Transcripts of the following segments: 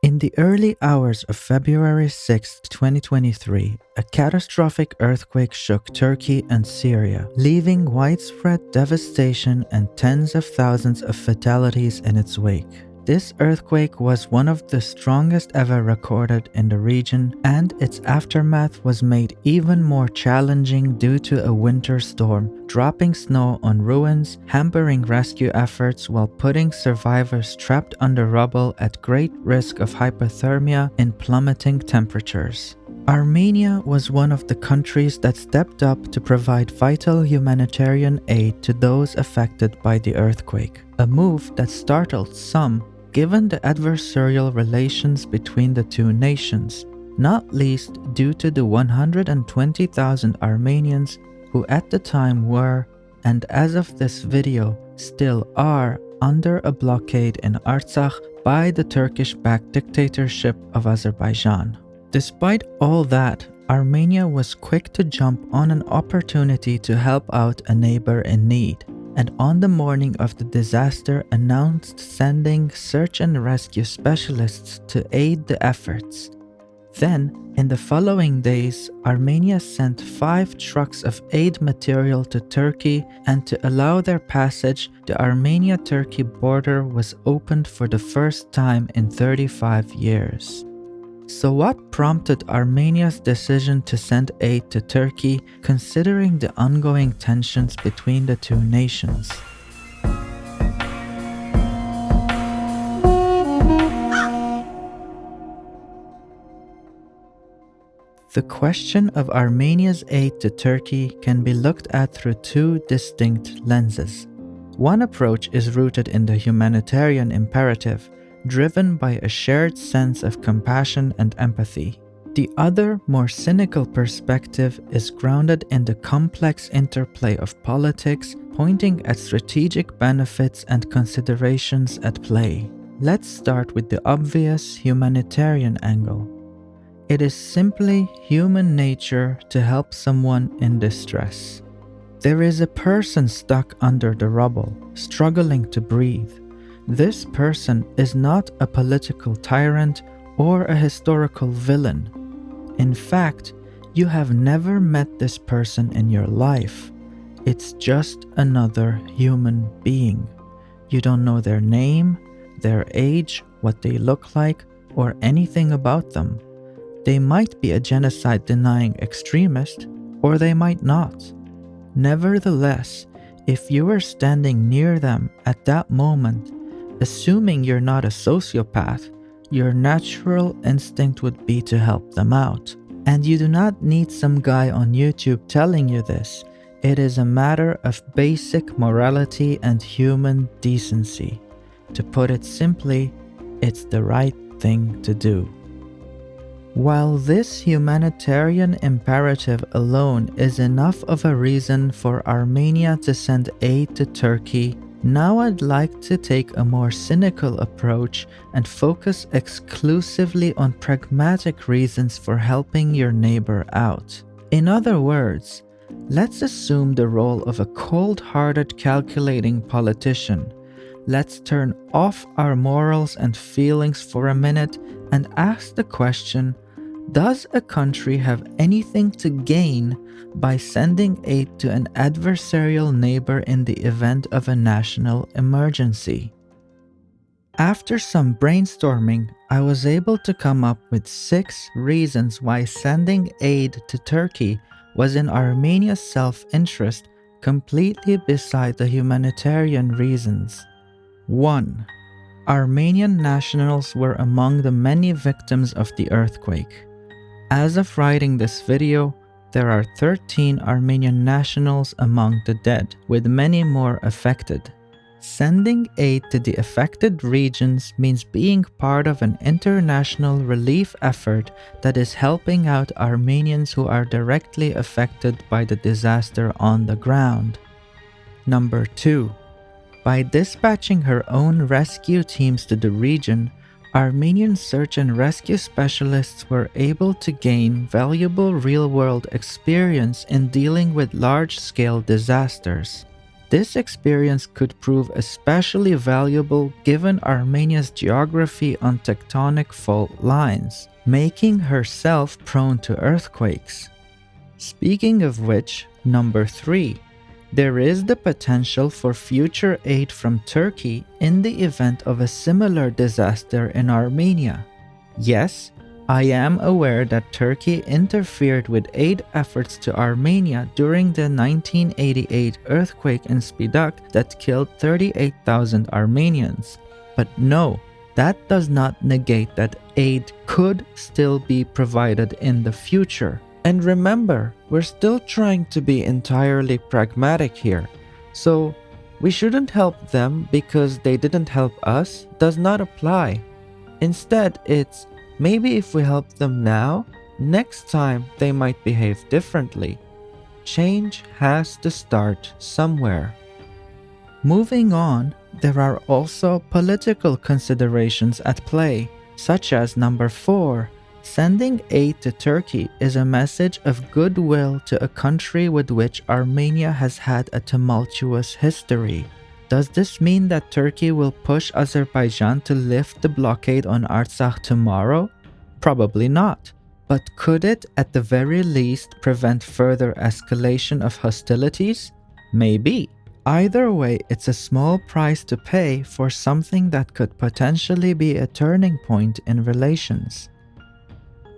In the early hours of February 6, 2023, a catastrophic earthquake shook Turkey and Syria, leaving widespread devastation and tens of thousands of fatalities in its wake. This earthquake was one of the strongest ever recorded in the region, and its aftermath was made even more challenging due to a winter storm, dropping snow on ruins, hampering rescue efforts while putting survivors trapped under rubble at great risk of hypothermia in plummeting temperatures. Armenia was one of the countries that stepped up to provide vital humanitarian aid to those affected by the earthquake, a move that startled some given the adversarial relations between the two nations, not least due to the 120,000 Armenians who at the time were, and as of this video, still are, under a blockade in Artsakh by the Turkish-backed dictatorship of Azerbaijan. Despite all that, Armenia was quick to jump on an opportunity to help out a neighbor in need, and on the morning of the disaster announced sending search and rescue specialists to aid the efforts. Then, in the following days, Armenia sent 5 trucks of aid material to Turkey, and to allow their passage, the Armenia-Turkey border was opened for the first time in 35 years. So what prompted Armenia's decision to send aid to Turkey, considering the ongoing tensions between the two nations? The question of Armenia's aid to Turkey can be looked at through 2 distinct lenses. One approach is rooted in the humanitarian imperative, driven by a shared sense of compassion and empathy. The other, more cynical perspective is grounded in the complex interplay of politics, pointing at strategic benefits and considerations at play. Let's start with the obvious humanitarian angle. It is simply human nature to help someone in distress. There is a person stuck under the rubble, struggling to breathe. This person is not a political tyrant or a historical villain. In fact, you have never met this person in your life. It's just another human being. You don't know their name, their age, what they look like, or anything about them. They might be a genocide-denying extremist, or they might not. Nevertheless, if you were standing near them at that moment, assuming you're not a sociopath, your natural instinct would be to help them out. And you do not need some guy on YouTube telling you this. It is a matter of basic morality and human decency. To put it simply, it's the right thing to do. While this humanitarian imperative alone is enough of a reason for Armenia to send aid to Turkey, now I'd like to take a more cynical approach and focus exclusively on pragmatic reasons for helping your neighbor out. In other words, let's assume the role of a cold-hearted calculating politician. Let's turn off our morals and feelings for a minute and ask the question, does a country have anything to gain by sending aid to an adversarial neighbor in the event of a national emergency? After some brainstorming, I was able to come up with 6 reasons why sending aid to Turkey was in Armenia's self-interest, completely beside the humanitarian reasons. 1. Armenian nationals were among the many victims of the earthquake. As of writing this video, there are 13 Armenian nationals among the dead, with many more affected. Sending aid to the affected regions means being part of an international relief effort that is helping out Armenians who are directly affected by the disaster on the ground. Number 2. By dispatching her own rescue teams to the region, Armenian search and rescue specialists were able to gain valuable real-world experience in dealing with large-scale disasters. This experience could prove especially valuable given Armenia's geography on tectonic fault lines, making herself prone to earthquakes. Speaking of which, number 3, there is the potential for future aid from Turkey in the event of a similar disaster in Armenia. Yes, I am aware that Turkey interfered with aid efforts to Armenia during the 1988 earthquake in Spidak that killed 38,000 Armenians. But no, that does not negate that aid could still be provided in the future. And remember, we're still trying to be entirely pragmatic here. So, we shouldn't help them because they didn't help us does not apply. Instead, it's maybe if we help them now, next time they might behave differently. Change has to start somewhere. Moving on, there are also political considerations at play, such as number 4. Sending aid to Turkey is a message of goodwill to a country with which Armenia has had a tumultuous history. Does this mean that Turkey will push Azerbaijan to lift the blockade on Artsakh tomorrow? Probably not. But could it, at the very least, prevent further escalation of hostilities? Maybe. Either way, it's a small price to pay for something that could potentially be a turning point in relations.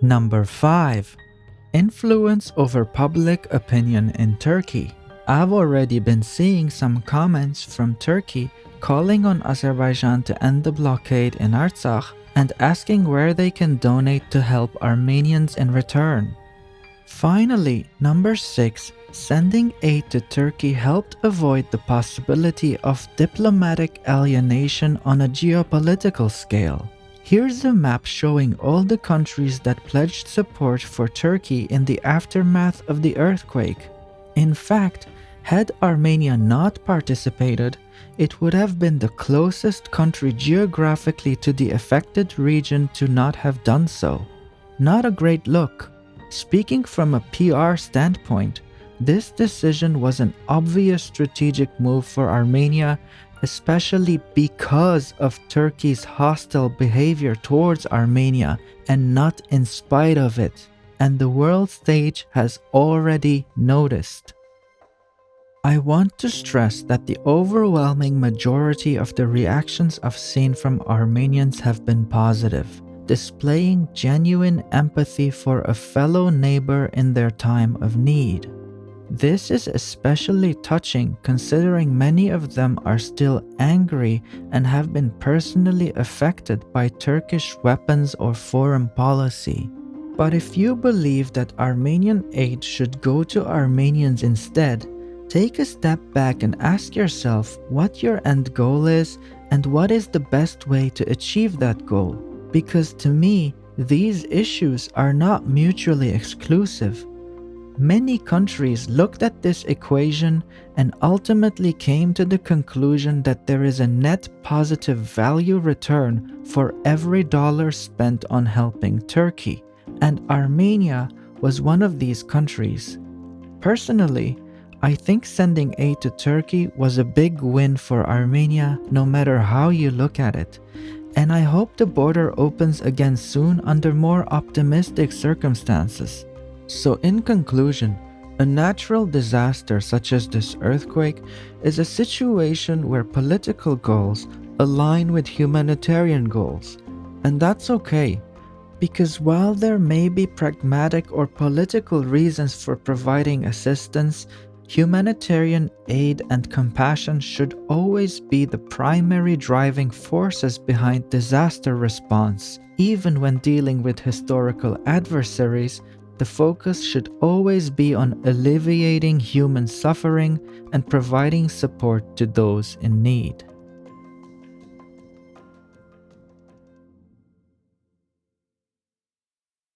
Number 5. Influence over public opinion in Turkey. I've already been seeing some comments from Turkey calling on Azerbaijan to end the blockade in Artsakh and asking where they can donate to help Armenians in return. Finally, number 6. Sending aid to Turkey helped avoid the possibility of diplomatic alienation on a geopolitical scale. Here's a map showing all the countries that pledged support for Turkey in the aftermath of the earthquake. In fact, had Armenia not participated, it would have been the closest country geographically to the affected region to not have done so. Not a great look. Speaking from a PR standpoint, this decision was an obvious strategic move for Armenia, especially because of Turkey's hostile behavior towards Armenia and not in spite of it, and the world stage has already noticed. I want to stress that the overwhelming majority of the reactions I've seen from Armenians have been positive, displaying genuine empathy for a fellow neighbor in their time of need. This is especially touching considering many of them are still angry and have been personally affected by Turkish weapons or foreign policy. But if you believe that Armenian aid should go to Armenians instead, take a step back and ask yourself what your end goal is and what is the best way to achieve that goal. Because to me, these issues are not mutually exclusive. Many countries looked at this equation and ultimately came to the conclusion that there is a net positive value return for every dollar spent on helping Turkey, and Armenia was one of these countries. Personally, I think sending aid to Turkey was a big win for Armenia no matter how you look at it, and I hope the border opens again soon under more optimistic circumstances. So in conclusion, a natural disaster such as this earthquake is a situation where political goals align with humanitarian goals. And that's okay, because while there may be pragmatic or political reasons for providing assistance, humanitarian aid and compassion should always be the primary driving forces behind disaster response. Even when dealing with historical adversaries, the focus should always be on alleviating human suffering and providing support to those in need.